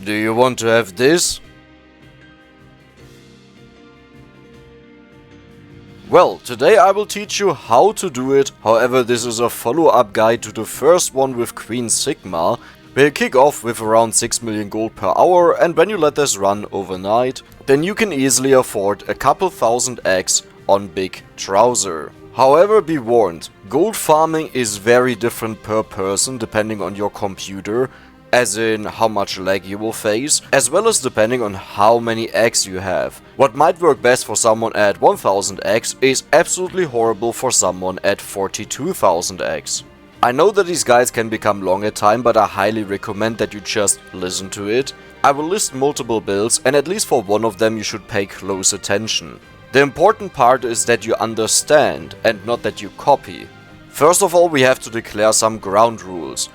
Do you want to have this? Well, today I will teach you how to do it. However, this is a follow-up guide to the first one with Queen Sigma. We'll kick off with around 6 million gold per hour, and when you let this run overnight, then you can easily afford a couple thousand X on Big Trouser. However, be warned, gold farming is very different per person depending on your computer, as in how much lag you will face, as well as depending on how many X you have. What might work best for someone at 1000 X is absolutely horrible for someone at 42,000 X. I know that these guides can become long at time, but I highly recommend that you just listen to it. I will list multiple builds, and at least for one of them you should pay close attention. The important part is that you understand and not that you copy. First of all, we have to declare some ground rules.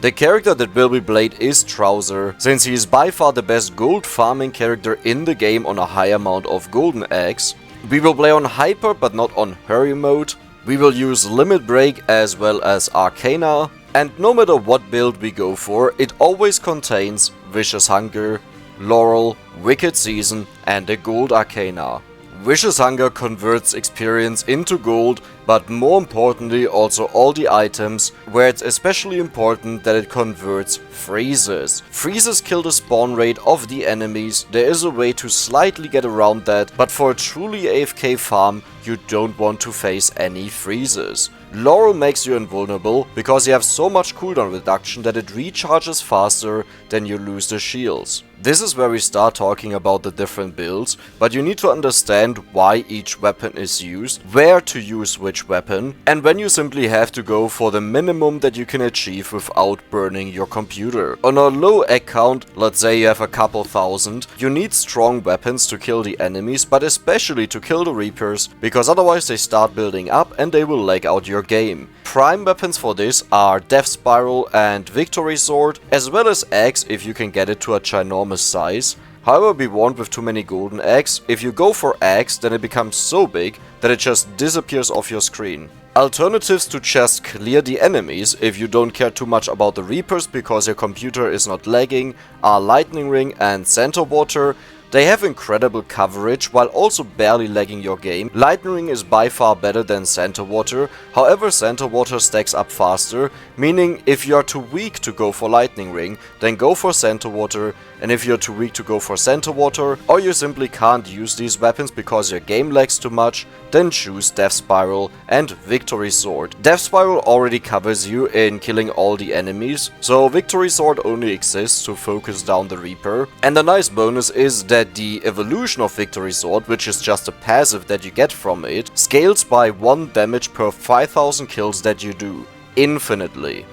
The character that will be played is Trouser, since he is by far the best gold farming character in the game on a high amount of golden eggs. We will play on Hyper but not on Hurry mode. We will use Limit Break as well as Arcana, and no matter what build we go for, it always contains Vicious Hunger, Laurel, Wicked Season and a Gold Arcana. Vicious Hunger converts experience into gold, but more importantly also all the items, where it's especially important that it converts freezes. Freezes kill the spawn rate of the enemies. There is a way to slightly get around that, but for a truly AFK farm you don't want to face any freezes. Laurel makes you invulnerable because you have so much cooldown reduction that it recharges faster than you lose the shields. This is where we start talking about the different builds, but you need to understand why each weapon is used, where to use which weapon, and when you simply have to go for the minimum that you can achieve without burning your computer. On a low egg count, let's say you have a couple thousand, you need strong weapons to kill the enemies, but especially to kill the Reapers, because otherwise they start building up and they will lag out your game. Prime weapons for this are Death Spiral and Victory Sword, as well as Axe if you can get it to a ginormous size. However, be warned with too many golden eggs, if you go for Axe then it becomes so big that it just disappears off your screen. Alternatives to just clear the enemies if you don't care too much about the Reapers because your computer is not lagging are Lightning Ring and Center Water. They have incredible coverage while also barely lagging your game. Lightning Ring is by far better than Center Water, however Center Water stacks up faster, meaning if you are too weak to go for Lightning Ring, then go for Center Water, and if you are too weak to go for Center Water, or you simply can't use these weapons because your game lags too much, then choose Death Spiral and Victory Sword. Death Spiral already covers you in killing all the enemies, so Victory Sword only exists to focus down the Reaper. And the nice bonus is that the evolution of Victory Sword, which is just a passive that you get from it, scales by 1 damage per 5000 kills that you do, infinitely.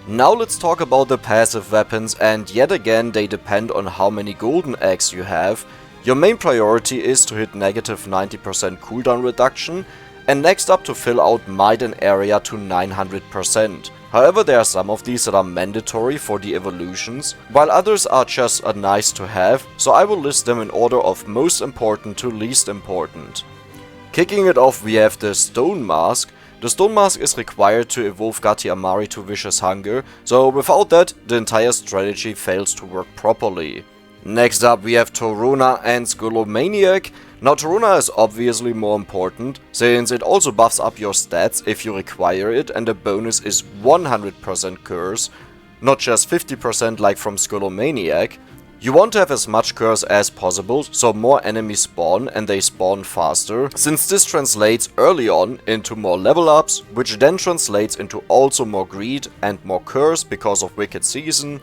Now let's talk about the passive weapons, and yet again they depend on how many golden eggs you have. Your main priority is to hit negative 90% cooldown reduction, and next up to fill out Might and Area to 900%. However, there are some of these that are mandatory for the evolutions, while others are just a nice to have, so I will list them in order of most important to least important. Kicking it off, we have the Stone Mask. The Stone Mask is required to evolve Gatti Amari to Vicious Hunger, so without that, the entire strategy fails to work properly. Next up we have Torrona and Skullomaniac. Now Torrona is obviously more important, since it also buffs up your stats if you require it, and the bonus is 100% curse, not just 50% like from Skullomaniac. You want to have as much curse as possible, so more enemies spawn and they spawn faster, since this translates early on into more level ups, which then translates into also more greed and more curse because of Wicked Season.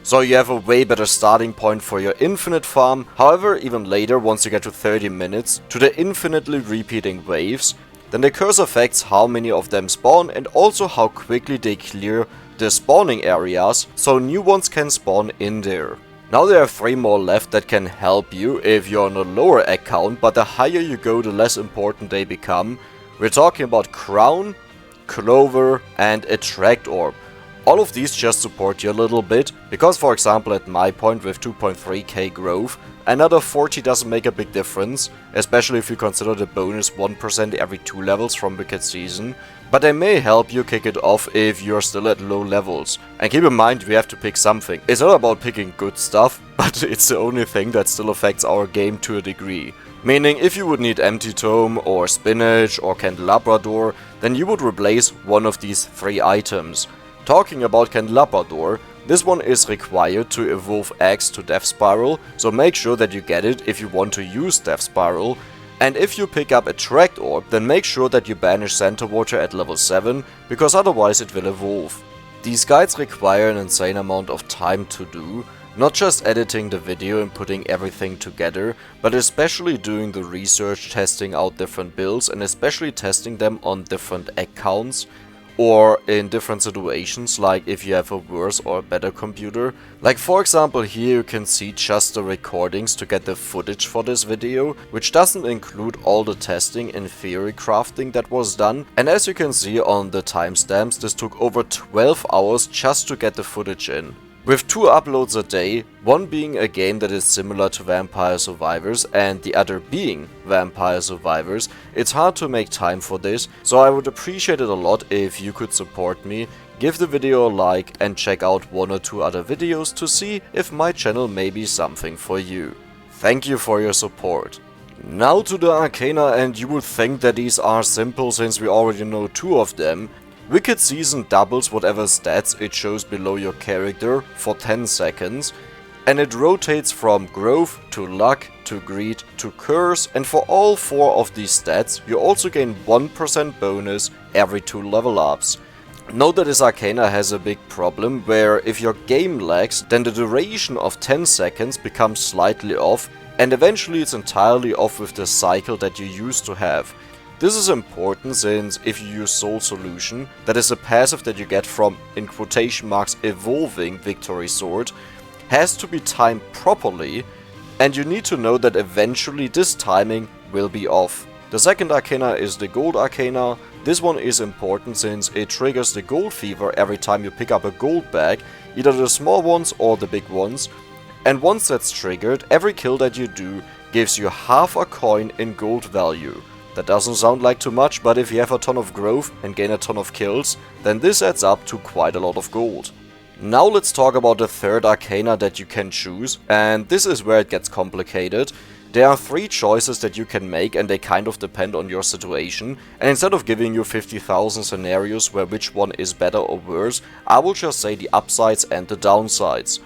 So you have a way better starting point for your infinite farm. However, even later, once you get to 30 minutes, to the infinitely repeating waves, then the curse affects how many of them spawn and also how quickly they clear the spawning areas, so new ones can spawn in there. Now there are 3 more left that can help you if you're on a lower egg count, but the higher you go the less important they become. We're talking about Crown, Clover and Attract Orb. All of these just support you a little bit, because for example at my point with 2.3k growth, another 40 doesn't make a big difference, especially if you consider the bonus 1% every 2 levels from Wicked Season, but they may help you kick it off if you're still at low levels. And keep in mind, we have to pick something. It's not about picking good stuff, but it's the only thing that still affects our game to a degree. Meaning, if you would need Empty Tome or Spinach or Candelabrador, then you would replace one of these 3 items. Talking about Candelabrador, this one is required to evolve Axe to Death Spiral, so make sure that you get it if you want to use Death Spiral. And if you pick up Attract Orb, then make sure that you banish Center Water at level 7, because otherwise it will evolve. These guides require an insane amount of time to do, not just editing the video and putting everything together, but especially doing the research, testing out different builds and especially testing them on different accounts or in different situations, like if you have a worse or a better computer. Like for example here you can see just the recordings to get the footage for this video, which doesn't include all the testing and theory crafting that was done. And as you can see on the timestamps, this took over 12 hours just to get the footage in. With 2 uploads a day, one being a game that is similar to Vampire Survivors and the other being Vampire Survivors, it's hard to make time for this, so I would appreciate it a lot if you could support me, give the video a like and check out 1 or 2 other videos to see if my channel may be something for you. Thank you for your support. Now to the Arcana, and you would think that these are simple since we already know 2 of them. Wicked Season doubles whatever stats it shows below your character for 10 seconds, and it rotates from Growth to Luck to Greed to Curse, and for all 4 of these stats you also gain 1% bonus every 2 level ups. Note that this Arcana has a big problem where if your game lags, then the duration of 10 seconds becomes slightly off, and eventually it's entirely off with the cycle that you used to have. This is important since if you use Soul Solution, that is a passive that you get from, in quotation marks, evolving Victory Sword, has to be timed properly, and you need to know that eventually this timing will be off. The second Arcana is the Gold Arcana. This one is important since it triggers the Gold Fever every time you pick up a gold bag, either the small ones or the big ones, and once that's triggered, every kill that you do gives you half a coin in gold value. That doesn't sound like too much, but if you have a ton of growth and gain a ton of kills, then this adds up to quite a lot of gold. Now let's talk about the third Arcana that you can choose, and this is where it gets complicated. There are 3 choices that you can make and they kind of depend on your situation, and instead of giving you 50,000 scenarios where which one is better or worse, I will just say the upsides and the downsides.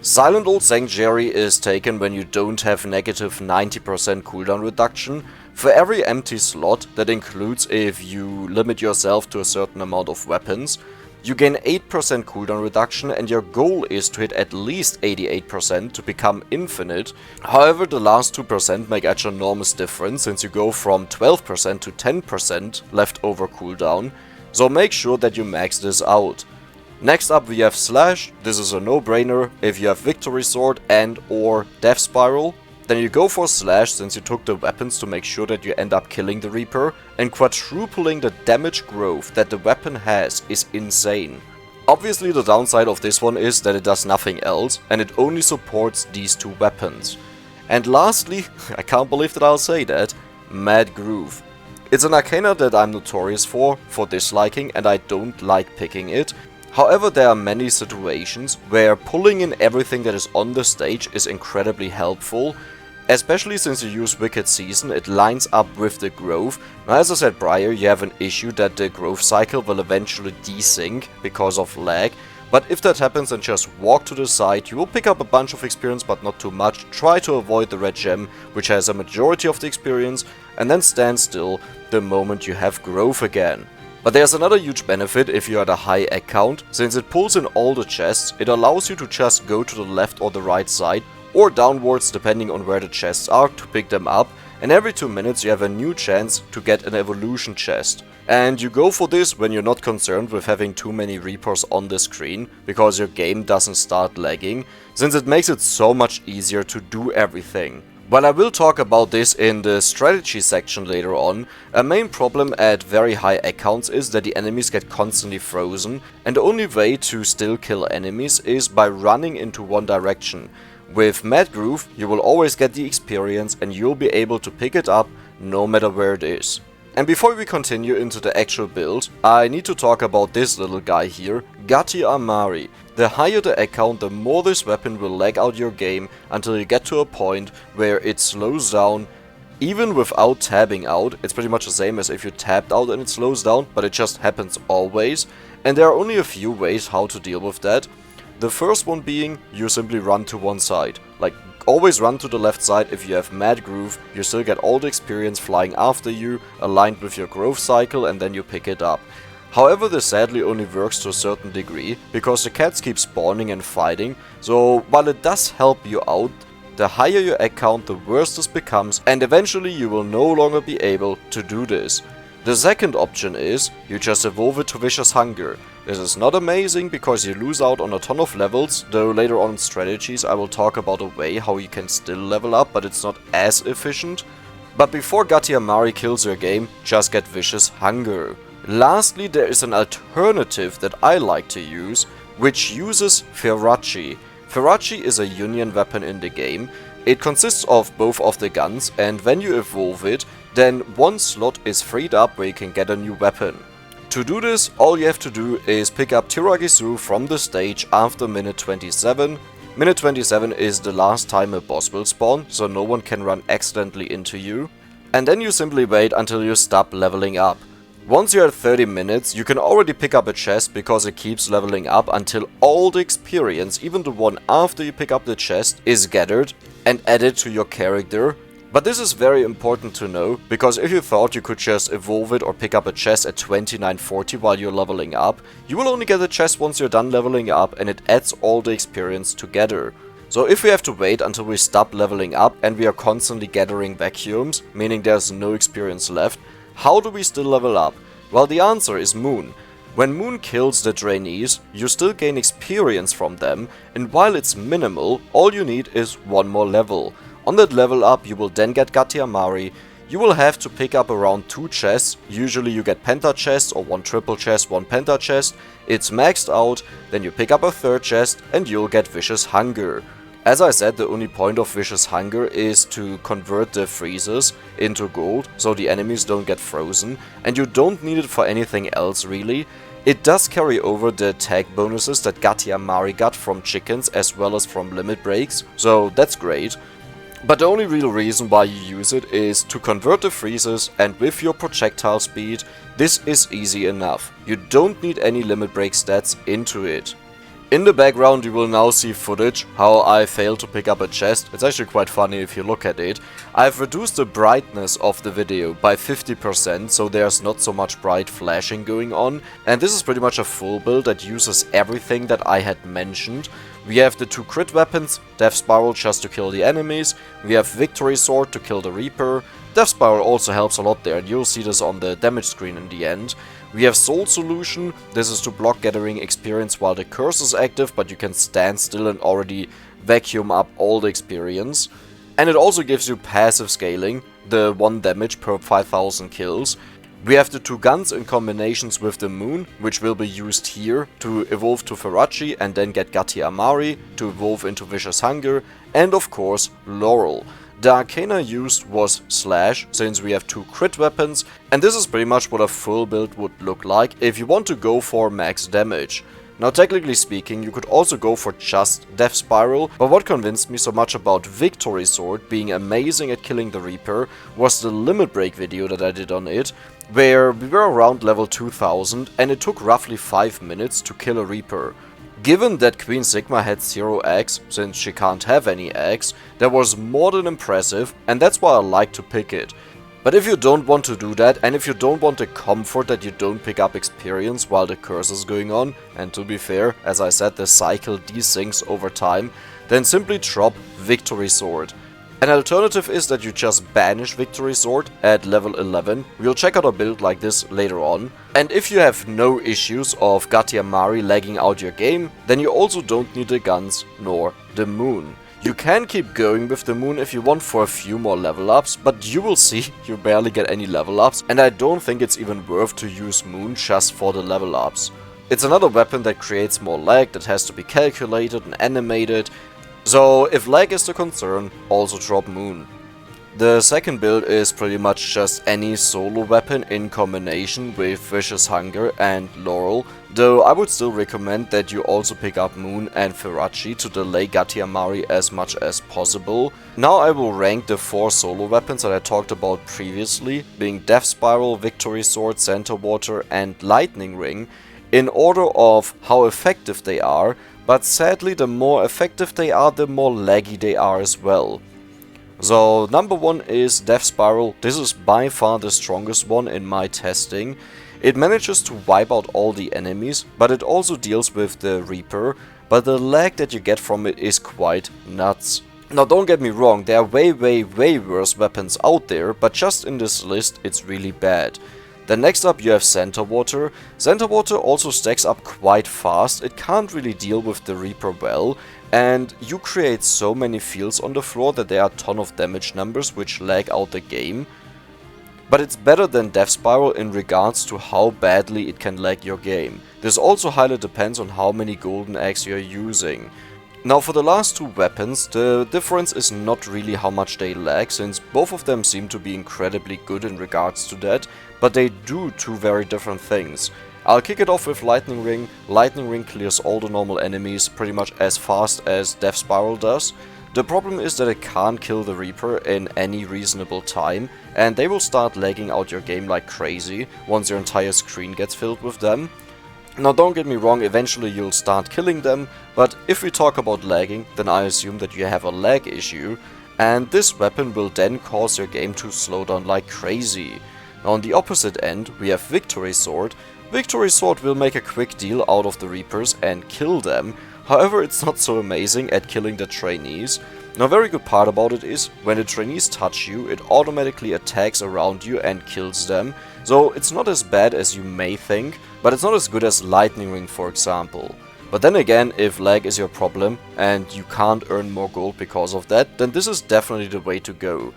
Silent Old Sanctuary is taken when you don't have negative 90% cooldown reduction. For every empty slot, that includes if you limit yourself to a certain amount of weapons, you gain 8% cooldown reduction and your goal is to hit at least 88% to become infinite. However, the last 2% make a ginormous difference since you go from 12% to 10% leftover cooldown, so make sure that you max this out. Next up we have Slash. This is a no-brainer. If you have Victory Sword and or Death Spiral, then you go for Slash since you took the weapons to make sure that you end up killing the Reaper, and quadrupling the damage growth that the weapon has is insane. Obviously the downside of this one is that it does nothing else and it only supports these 2 weapons. And lastly, I can't believe that I'll say that, Mad Groove. It's an Arcana that I'm notorious for disliking, and I don't like picking it. However, there are many situations where pulling in everything that is on the stage is incredibly helpful, especially since you use Wicked Season, it lines up with the growth. Now, as I said prior, you have an issue that the growth cycle will eventually desync because of lag, but if that happens, then just walk to the side, you will pick up a bunch of experience but not too much, try to avoid the red gem which has a majority of the experience, and then stand still the moment you have growth again. But there's another huge benefit if you are at a high egg count, since it pulls in all the chests, it allows you to just go to the left or the right side, or downwards depending on where the chests are to pick them up, and every 2 minutes you have a new chance to get an evolution chest. And you go for this when you're not concerned with having too many Reapers on the screen, because your game doesn't start lagging, since it makes it so much easier to do everything. While I will talk about this in the strategy section later on, a main problem at very high accounts is that the enemies get constantly frozen, and the only way to still kill enemies is by running into one direction. With Mad Groove, you will always get the experience and you'll be able to pick it up no matter where it is. And before we continue into the actual build, I need to talk about this little guy here, Gatti Amari. The higher the account, the more this weapon will lag out your game until you get to a point where it slows down even without tabbing out. It's pretty much the same as if you tapped out and it slows down, but it just happens always. And there are only a few ways how to deal with that. The first one being, you simply run to one side. Like, always run to the left side. If you have Mad Groove, you still get all the experience flying after you, aligned with your growth cycle, and then you pick it up. However, this sadly only works to a certain degree, because the cats keep spawning and fighting, so while it does help you out, the higher your account, the worse this becomes, and eventually you will no longer be able to do this. The second option is, you just evolve it to Vicious Hunger. This is not amazing because you lose out on a ton of levels, though later on in strategies I will talk about a way how you can still level up, but it's not as efficient. But before Gatti Amari kills your game, just get Vicious Hunger. Lastly, there is an alternative that I like to use, which uses Ferracci. Ferracci is a union weapon in the game. It consists of both of the guns, and when you evolve it, then one slot is freed up where you can get a new weapon. To do this, all you have to do is pick up Tiragisu from the stage after minute 27. Minute 27 is the last time a boss will spawn, so no one can run accidentally into you. And then you simply wait until you stop leveling up. Once you're at 30 minutes, you can already pick up a chest because it keeps leveling up until all the experience, even the one after you pick up the chest, is gathered and added to your character. But this is very important to know, because if you thought you could just evolve it or pick up a chest at 2940 while you're leveling up, you will only get a chest once you're done leveling up, and it adds all the experience together. So if we have to wait until we stop leveling up and we are constantly gathering vacuums, meaning there's no experience left, how do we still level up? Well, the answer is Moon. When Moon kills the trainees, you still gain experience from them, and while it's minimal, all you need is one more level. On that level up, you will then get Gatti Amari. You will have to pick up around 2 chests. Usually you get penta chests or 1 triple chest, 1 penta chest. It's maxed out, then you pick up a 3rd chest and you'll get Vicious Hunger. As I said, the only point of Vicious Hunger is to convert the freezes into gold, so the enemies don't get frozen, and you don't need it for anything else really. It does carry over the tag bonuses that Gatti Amari got from chickens as well as from limit breaks, so that's great. But the only real reason why you use it is to convert the freezes, and with your projectile speed, this is easy enough. You don't need any limit break stats into it. In the background you will now see footage how I failed to pick up a chest. It's actually quite funny if you look at it. I've reduced the brightness of the video by 50%, so there's not so much bright flashing going on. And this is pretty much a full build that uses everything that I had mentioned. We have the 2 crit weapons, Death Spiral just to kill the enemies. We have Victory Sword to kill the Reaper. Death Spiral also helps a lot there, and you'll see this on the damage screen in the end. We have Soul Solution. This is to block gathering experience while the curse is active, but you can stand still and already vacuum up all the experience. And it also gives you passive scaling, the 1 damage per 5000 kills. We have the 2 guns in combinations with the Moon, which will be used here to evolve to Ferracci and then get Gatti Amari to evolve into Vicious Hunger, and of course Laurel. The Arcana used was Slash, since we have 2 crit weapons, and this is pretty much what a full build would look like if you want to go for max damage. Now technically speaking, you could also go for just Death Spiral, but what convinced me so much about Victory Sword being amazing at killing the Reaper was the limit break video that I did on it, where we were around level 2000 and it took roughly 5 minutes to kill a Reaper. Given that Queen Sigma had 0 eggs, since she can't have any eggs, that was more than impressive, and that's why I like to pick it. But if you don't want to do that, and if you don't want the comfort that you don't pick up experience while the curse is going on, and to be fair, as I said, the cycle desyncs over time, then simply drop Victory Sword. An alternative is that you just banish Victory Sword at level 11. We'll check out a build like this later on. And if you have no issues of Gatti Amari lagging out your game, then you also don't need the guns nor the moon. You can keep going with the moon if you want for a few more level ups, but you will see you barely get any level ups, and I don't think it's even worth to use moon just for the level ups. It's another weapon that creates more lag, that has to be calculated and animated. So if lag is the concern, also drop moon. The second build is pretty much just any solo weapon in combination with Vicious Hunger and Laurel, though I would still recommend that you also pick up Moon and Firachi to delay Gatti Amari as much as possible. Now I will rank the 4 solo weapons that I talked about previously, being Death Spiral, Victory Sword, Center Water and Lightning Ring, in order of how effective they are, but sadly the more effective they are, the more laggy they are as well. So number 1 is Death Spiral. This is by far the strongest one in my testing. It manages to wipe out all the enemies, but it also deals with the Reaper, but the lag that you get from it is quite nuts. Now don't get me wrong, there are way worse weapons out there, but just in this list it's really bad. Then next up you have Center Water. Center Water also stacks up quite fast, it can't really deal with the Reaper well, and you create so many fields on the floor that there are a ton of damage numbers which lag out the game. But it's better than Death Spiral in regards to how badly it can lag your game. This also highly depends on how many golden eggs you're using. Now for the last 2 weapons, the difference is not really how much they lag, since both of them seem to be incredibly good in regards to that, but they do 2 very different things. I'll kick it off with Lightning Ring. Lightning Ring clears all the normal enemies pretty much as fast as Death Spiral does. The problem is that it can't kill the Reaper in any reasonable time, and they will start lagging out your game like crazy once your entire screen gets filled with them. Now don't get me wrong, eventually you'll start killing them, but if we talk about lagging, then I assume that you have a lag issue, and this weapon will then cause your game to slow down like crazy. Now on the opposite end, we have Victory Sword. Victory Sword will make a quick deal out of the Reapers and kill them, however it's not so amazing at killing the trainees. Now a very good part about it is, when the trainees touch you, it automatically attacks around you and kills them, so it's not as bad as you may think, but it's not as good as Lightning Ring for example. But then again, if lag is your problem and you can't earn more gold because of that, then this is definitely the way to go.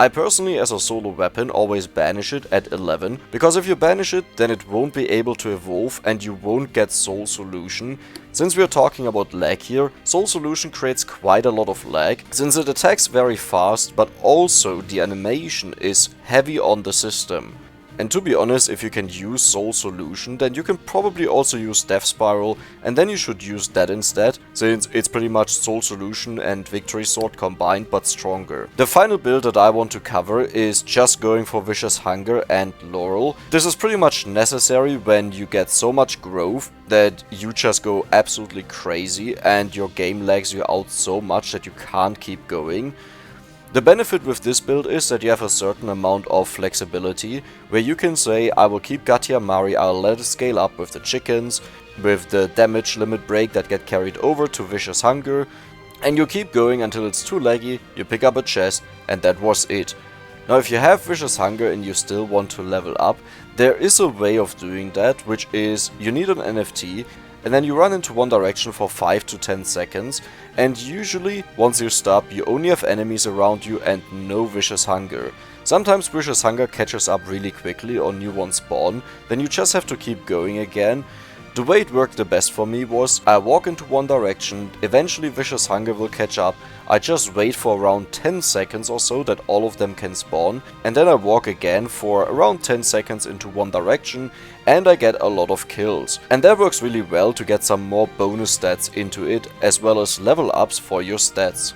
I personally, as a solo weapon, always banish it at 11, because if you banish it, then it won't be able to evolve and you won't get Soul Solution. Since we are talking about lag here, Soul Solution creates quite a lot of lag, since it attacks very fast, but also the animation is heavy on the system. And to be honest, if you can use Soul Solution, then you can probably also use Death Spiral, and then you should use that instead, since it's pretty much Soul Solution and Victory Sword combined, but stronger. The final build that I want to cover is just going for Vicious Hunger and Laurel. This is pretty much necessary when you get so much growth that you just go absolutely crazy and your game lags you out so much that you can't keep going. The benefit with this build is that you have a certain amount of flexibility, where you can say, I will keep Gatti Amari, I'll let it scale up with the chickens, with the damage limit break that get carried over to Vicious Hunger, and you keep going until it's too laggy, you pick up a chest, and that was it. Now if you have Vicious Hunger and you still want to level up, there is a way of doing that, which is you need an NFT, and then you run into one direction for 5 to 10 seconds, and usually once you stop you only have enemies around you and no Vicious Hunger. Sometimes Vicious Hunger catches up really quickly or new ones spawn, then you just have to keep going again. The way it worked the best for me was, I walk into one direction, eventually Vicious Hunger will catch up, I just wait for around 10 seconds or so that all of them can spawn, and then I walk again for around 10 seconds into one direction, and I get a lot of kills. And that works really well to get some more bonus stats into it, as well as level ups for your stats.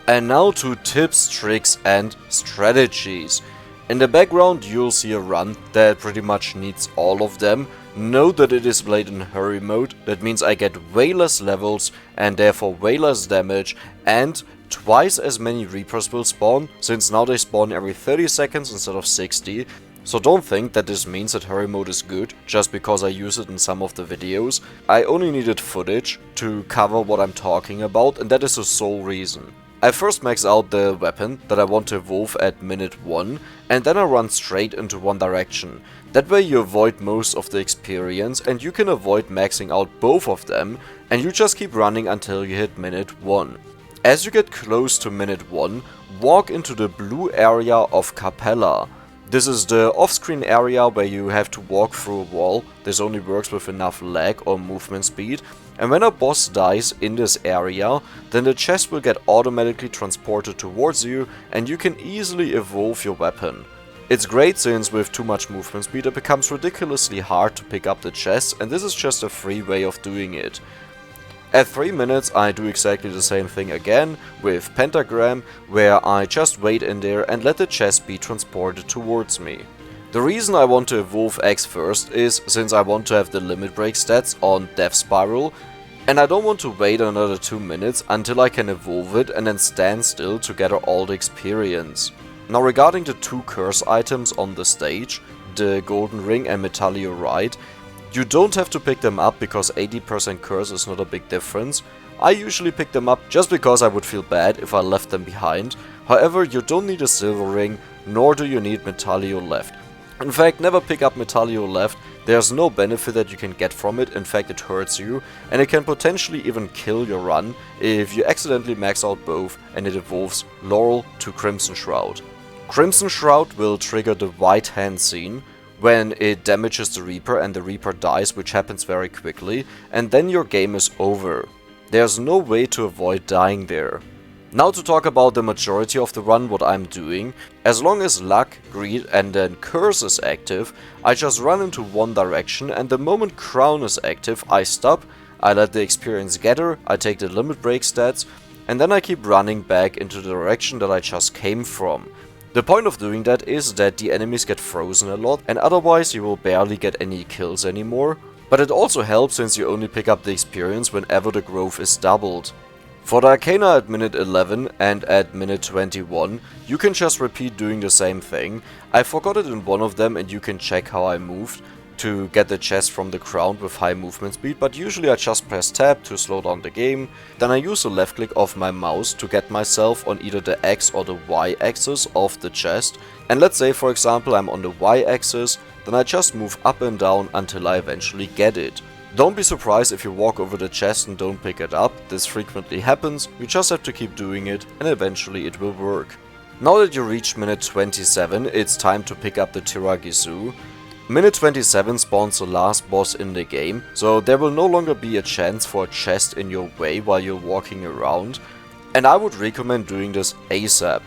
And now to tips, tricks and strategies. In the background you'll see a run that pretty much needs all of them. Note that it is played in hurry mode, that means I get way less levels and therefore way less damage, and twice as many Reapers will spawn, since now they spawn every 30 seconds instead of 60. So don't think that this means that hurry mode is good, just because I use it in some of the videos. I only needed footage to cover what I'm talking about, and that is the sole reason. I first max out the weapon that I want to evolve at minute 1, and then I run straight into one direction. That way you avoid most of the experience and you can avoid maxing out both of them, and you just keep running until you hit minute 1. As you get close to minute 1, walk into the blue area of Capella. This is the off-screen area where you have to walk through a wall. This only works with enough lag or movement speed. And when a boss dies in this area, then the chest will get automatically transported towards you and you can easily evolve your weapon. It's great since with too much movement speed it becomes ridiculously hard to pick up the chest, and this is just a free way of doing it. At 3 minutes I do exactly the same thing again with Pentagram, where I just wait in there and let the chest be transported towards me. The reason I want to evolve X first is since I want to have the limit break stats on Death Spiral, and I don't want to wait another 2 minutes until I can evolve it and then stand still to gather all the experience. Now regarding the 2 curse items on the stage, the Golden Ring and Metallurite, you don't have to pick them up because 80% curse is not a big difference. I usually pick them up just because I would feel bad if I left them behind. However, you don't need a silver ring, nor do you need Metallio left. In fact, never pick up Metallio left, there's no benefit that you can get from it, in fact it hurts you, and it can potentially even kill your run if you accidentally max out both and it evolves Laurel to Crimson Shroud. Crimson Shroud will trigger the White Hand scene when it damages the Reaper and the Reaper dies, which happens very quickly, and then your game is over. There's no way to avoid dying there. Now to talk about the majority of the run, what I'm doing. As long as Luck, Greed and then Curse is active, I just run into one direction, and the moment Crown is active I stop, I let the experience gather, I take the limit break stats, and then I keep running back into the direction that I just came from. The point of doing that is that the enemies get frozen a lot, and otherwise you will barely get any kills anymore. But it also helps since you only pick up the experience whenever the growth is doubled. For the Arcana at minute 11 and at minute 21, you can just repeat doing the same thing. I forgot it in one of them and you can check how I moved to get the chest from the ground with high movement speed, but usually I just press tab to slow down the game. Then I use the left click of my mouse to get myself on either the X or the Y axis of the chest. And let's say for example I'm on the Y axis, then I just move up and down until I eventually get it. Don't be surprised if you walk over the chest and don't pick it up, this frequently happens, you just have to keep doing it and eventually it will work. Now that you reach minute 27, it's time to pick up the Tiragisu. Minute 27 spawns the last boss in the game, so there will no longer be a chance for a chest in your way while you're walking around, and I would recommend doing this ASAP.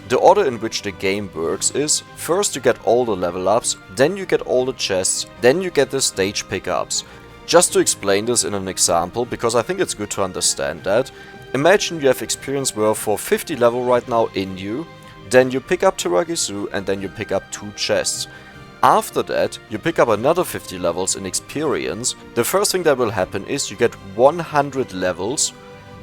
The order in which the game works is, first you get all the level ups, then you get all the chests, then you get the stage pickups. Just to explain this in an example, because I think it's good to understand that, imagine you have experience worth for 50 level right now in you, then you pick up Tiragisu and then you pick up 2 chests. After that, you pick up another 50 levels in experience. The first thing that will happen is you get 100 levels,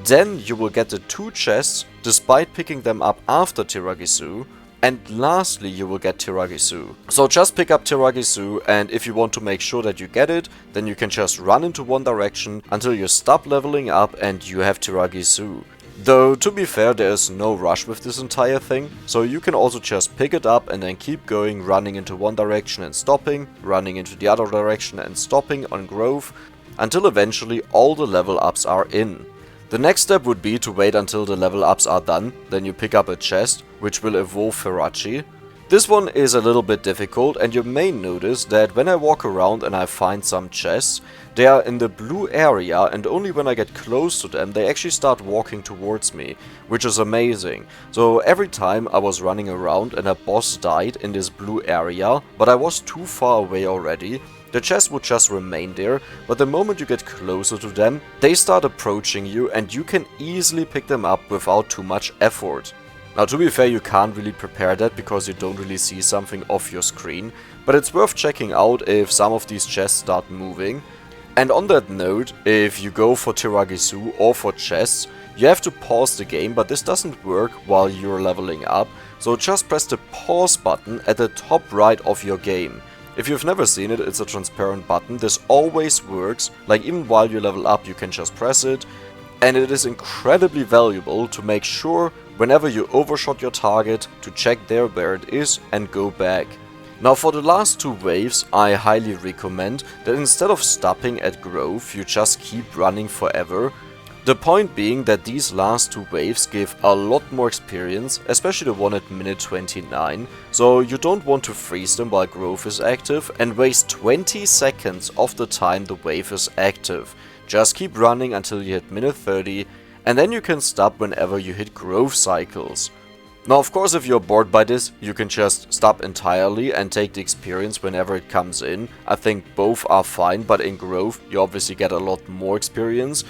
then you will get the 2 chests despite picking them up after Tiragisu, and lastly you will get Tiragisu. So just pick up Tiragisu, and if you want to make sure that you get it, then you can just run into one direction until you stop leveling up and you have Tiragisu. Though, to be fair, there is no rush with this entire thing, so you can also just pick it up and then keep going, running into one direction and stopping, running into the other direction and stopping on growth, until eventually all the level ups are in. The next step would be to wait until the level ups are done, then you pick up a chest, which will evolve Ferachi. This one is a little bit difficult, and you may notice that when I walk around and I find some chests, they are in the blue area, and only when I get close to them they actually start walking towards me, which is amazing. So every time I was running around and a boss died in this blue area, but I was too far away already, the chest would just remain there, but the moment you get closer to them, they start approaching you and you can easily pick them up without too much effort. Now, to be fair, you can't really prepare that because you don't really see something off your screen, but it's worth checking out if some of these chests start moving. And on that note, if you go for Tiragisu or for chests, you have to pause the game, but this doesn't work while you're leveling up, so just press the pause button at the top right of your game. If you've never seen it, it's a transparent button. This always works, like even while you level up you can just press it. And it is incredibly valuable to make sure whenever you overshot your target to check there where it is and go back. Now for the last two waves, I highly recommend that instead of stopping at growth, you just keep running forever. The point being that these last two waves give a lot more experience, especially the one at minute 29, so you don't want to freeze them while growth is active and waste 20 seconds of the time the wave is active. Just keep running until you hit minute 30, and then you can stop whenever you hit growth cycles. Now of course, if you're bored by this, you can just stop entirely and take the experience whenever it comes in. I think both are fine, but in growth you obviously get a lot more experience.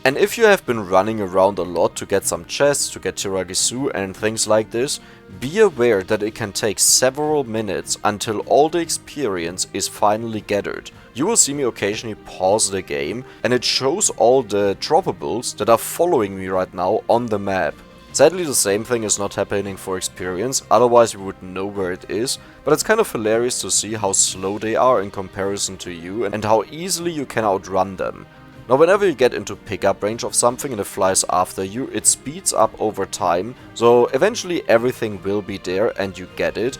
And if you have been running around a lot to get some chests, to get Tiragisu and things like this, be aware that it can take several minutes until all the experience is finally gathered. You will see me occasionally pause the game and it shows all the droppables that are following me right now on the map. Sadly, the same thing is not happening for experience, otherwise we would know where it is, but it's kind of hilarious to see how slow they are in comparison to you and how easily you can outrun them. Now whenever you get into pickup range of something and it flies after you, it speeds up over time, so eventually everything will be there and you get it.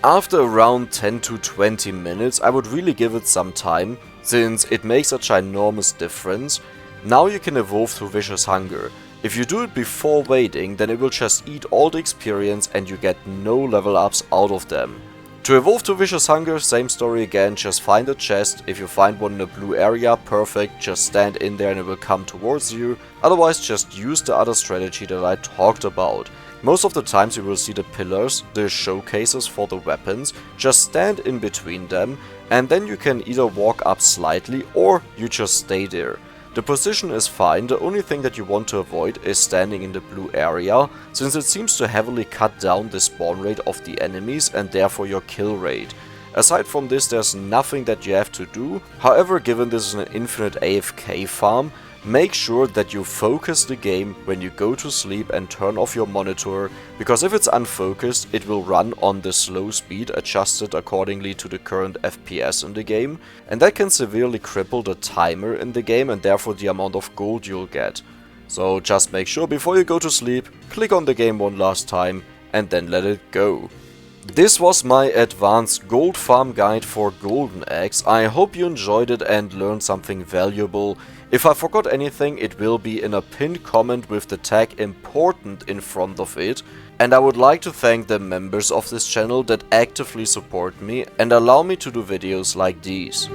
After around 10 to 20 minutes I would really give it some time, since it makes a ginormous difference. Now you can evolve to Vicious Hunger. If you do it before waiting, then it will just eat all the experience and you get no level ups out of them. To evolve to Vicious Hunger, same story again, just find a chest. If you find one in a blue area, perfect, just stand in there and it will come towards you. Otherwise just use the other strategy that I talked about. Most of the times you will see the pillars, the showcases for the weapons, just stand in between them and then you can either walk up slightly or you just stay there. The position is fine, the only thing that you want to avoid is standing in the blue area, since it seems to heavily cut down the spawn rate of the enemies and therefore your kill rate. Aside from this, there's nothing that you have to do. However, given this is an infinite AFK farm, make sure that you focus the game when you go to sleep and turn off your monitor, because if it's unfocused it will run on the slow speed adjusted accordingly to the current FPS in the game, and that can severely cripple the timer in the game and therefore the amount of gold you'll get. So just make sure before you go to sleep, click on the game one last time and then let it go. This was my advanced gold farm guide for Golden Eggs. I hope you enjoyed it and learned something valuable. If I forgot anything, it will be in a pinned comment with the tag important in front of it. And I would like to thank the members of this channel that actively support me and allow me to do videos like these.